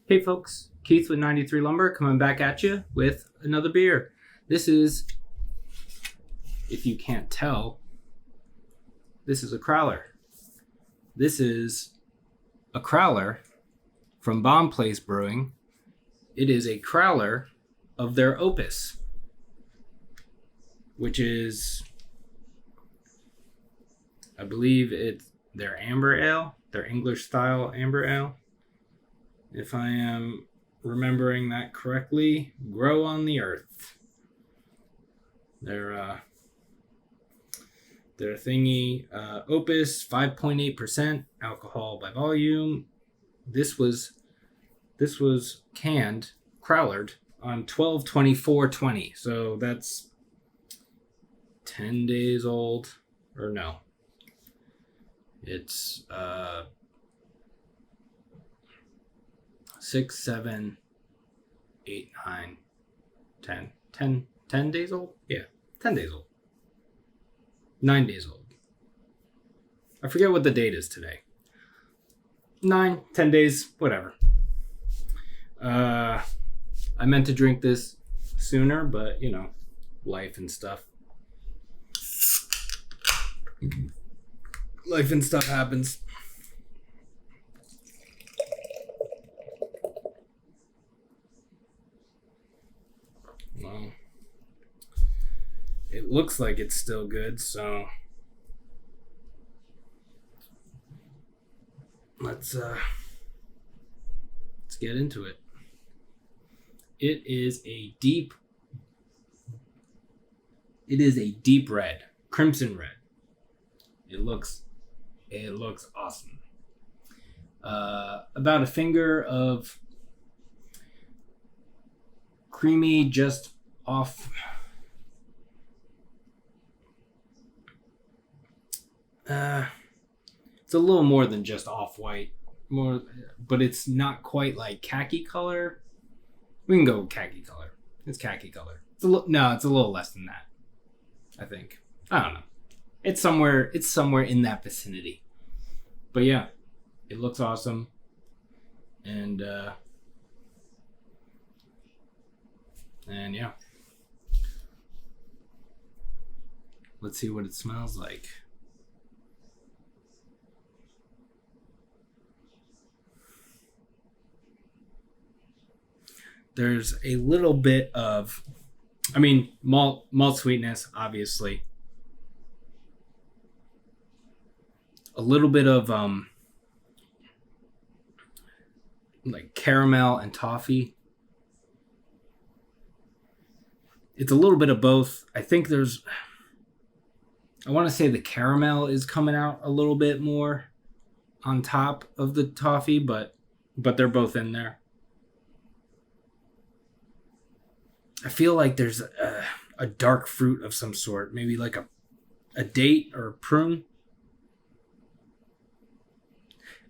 Hey folks, Keith with 93 Lumber coming back at you with another beer. This is, if you can't tell, this is a crowler. This is a crowler from Bonn Brewing. It is a crowler of their Opus, which is, I believe it's their amber ale, their English style amber ale. If I am remembering that correctly, grow on the earth. Their thingy, Opus, 5.8% alcohol by volume. This was canned, crowlered on 12/24/20. So that's 10 days old, or no. It's 6, 7, 8, 9, 10 days old? Yeah, 10 days old. 9 days old. I forget what the date is today. 9, 10 days, whatever. I meant to drink this sooner, but, you know, life and stuff. Life and stuff happens. Well, it looks like it's still good, so let's get into it. It is a deep red, crimson red. It looks awesome. About a finger of creamy, just off. It's a little more than just off-white, but it's not quite like khaki color. We can go with khaki color. It's khaki color. It's a little less than that, I think. I don't know. It's somewhere in that vicinity. But yeah, it looks awesome. And yeah. Let's see what it smells like. There's a little bit of, malt sweetness, obviously. A little bit of like caramel and toffee. It's a little bit of both. I think I want to say the caramel is coming out a little bit more on top of the toffee, but they're both in there. I feel like there's a dark fruit of some sort, maybe like a date or a prune.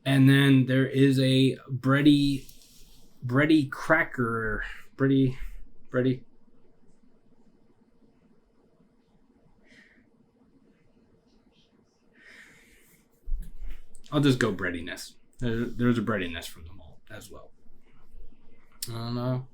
And then there is a bready cracker, bready. I'll just go breadiness. There's a breadiness from the malt as well. I don't know.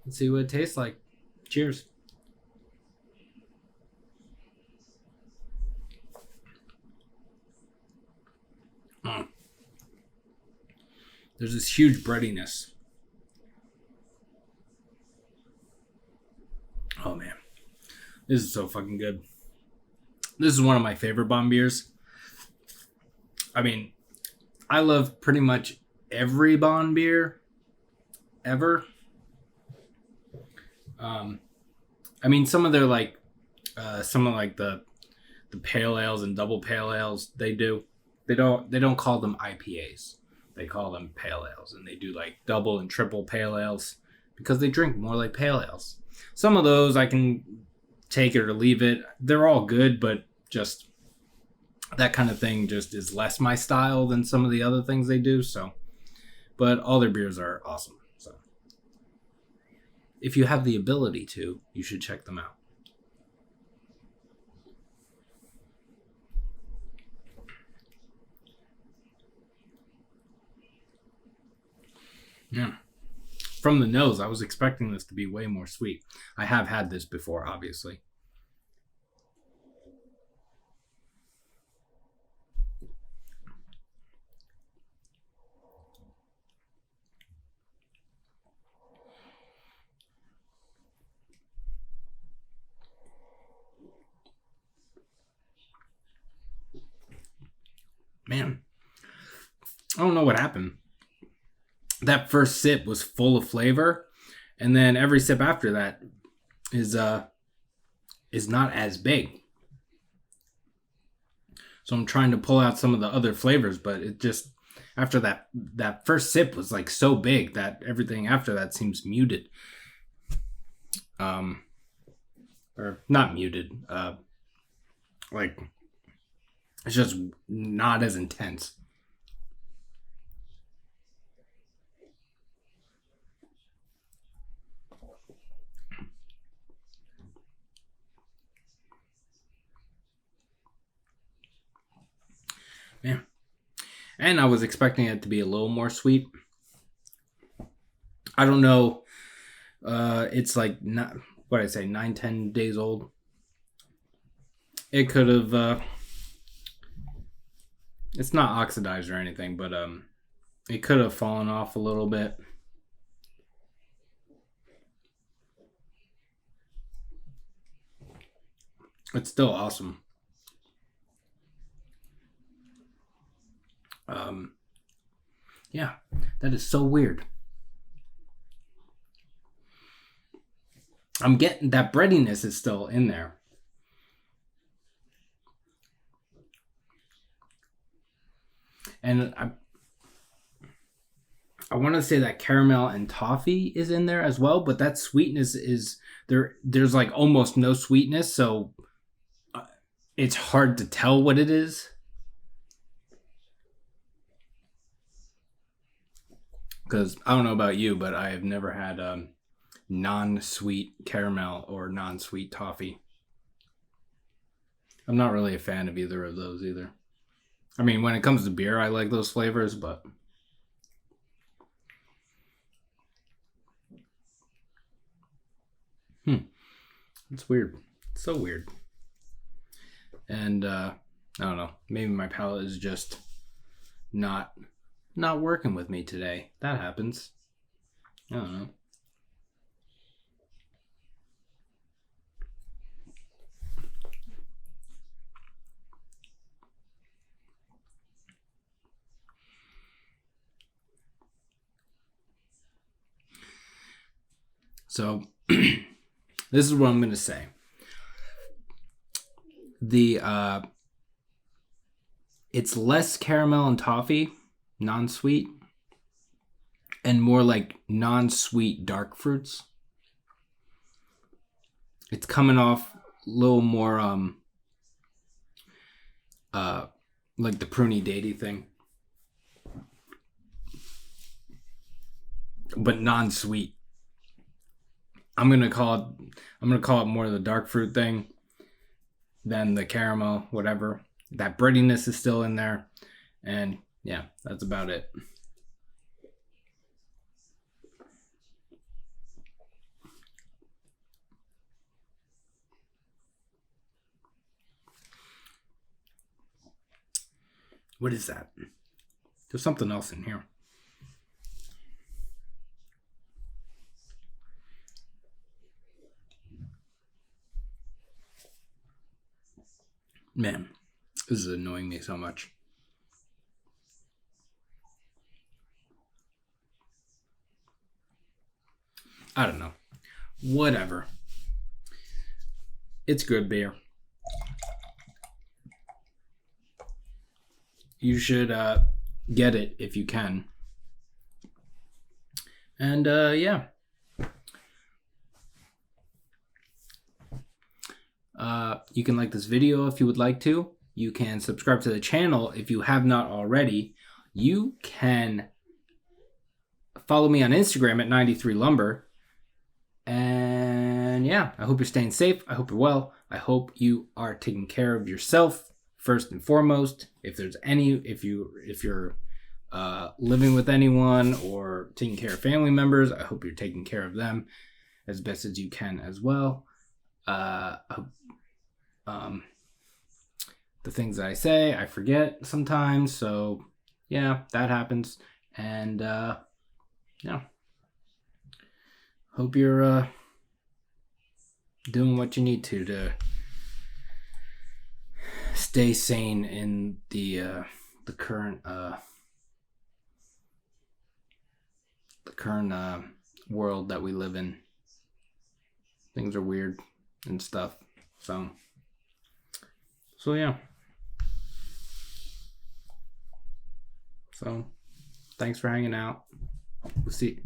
Let's see what it tastes like. Cheers. There's this huge breadiness. Oh man, this is so fucking good. This is one of my favorite Bonn beers. I love pretty much every Bonn beer ever. Some of their the pale ales and double pale ales they don't call them IPAs. They call them pale ales, and they do like double and triple pale ales because they drink more like pale ales. Some of those I can take it or leave it. They're all good, but just that kind of thing just is less my style than some of the other things they do. So, but all their beers are awesome. So, if you have the ability to, you should check them out. Yeah. from the nose, I was expecting this to be way more sweet. I have had this before, obviously. Man, I don't know what happened. That first sip was full of flavor, and then every sip after that is not as big. So I'm trying to pull out some of the other flavors, but it just after that first sip was like so big that everything after that seems muted. Or not muted. Like it's just not as intense. Yeah. And I was expecting it to be a little more sweet. I don't know. It's like not what I say, 9-10 days old. It could have. It's not oxidized or anything, but it could have fallen off a little bit. It's still awesome. Yeah, that is so weird. I'm getting that breadiness is still in there. And I want to say that caramel and toffee is in there as well, but that sweetness is there. There's like almost no sweetness, so it's hard to tell what it is. Because I don't know about you, but I have never had non-sweet caramel or non-sweet toffee. I'm not really a fan of either of those either. I mean, when it comes to beer, I like those flavors, but it's weird. It's so weird. And I don't know. Maybe my palate is just not working with me today. That happens. I don't know. So this is what I'm going to say. It's less caramel and toffee, non-sweet, and more like non-sweet dark fruits. It's coming off a little more like the pruny datey thing, but non-sweet. I'm gonna call it more the dark fruit thing than the caramel, whatever. That breadiness is still in there, and yeah, that's about it. What is that? There's something else in here. Man, this is annoying me so much. I don't know. Whatever. It's good beer. You should get it if you can. And yeah. You can like this video if you would like to. You can subscribe to the channel if you have not already. You can follow me on Instagram at 93lumber. And yeah, I hope you're staying safe. I hope you're well. I hope you are taking care of yourself first and foremost. If you're living with anyone or taking care of family members, I hope you're taking care of them as best as you can as well. The things that I say, I forget sometimes. So, yeah, that happens. And, yeah. Hope you're doing what you need to stay sane in the current world that we live in. Things are weird and stuff. So yeah. So, thanks for hanging out. We'll see.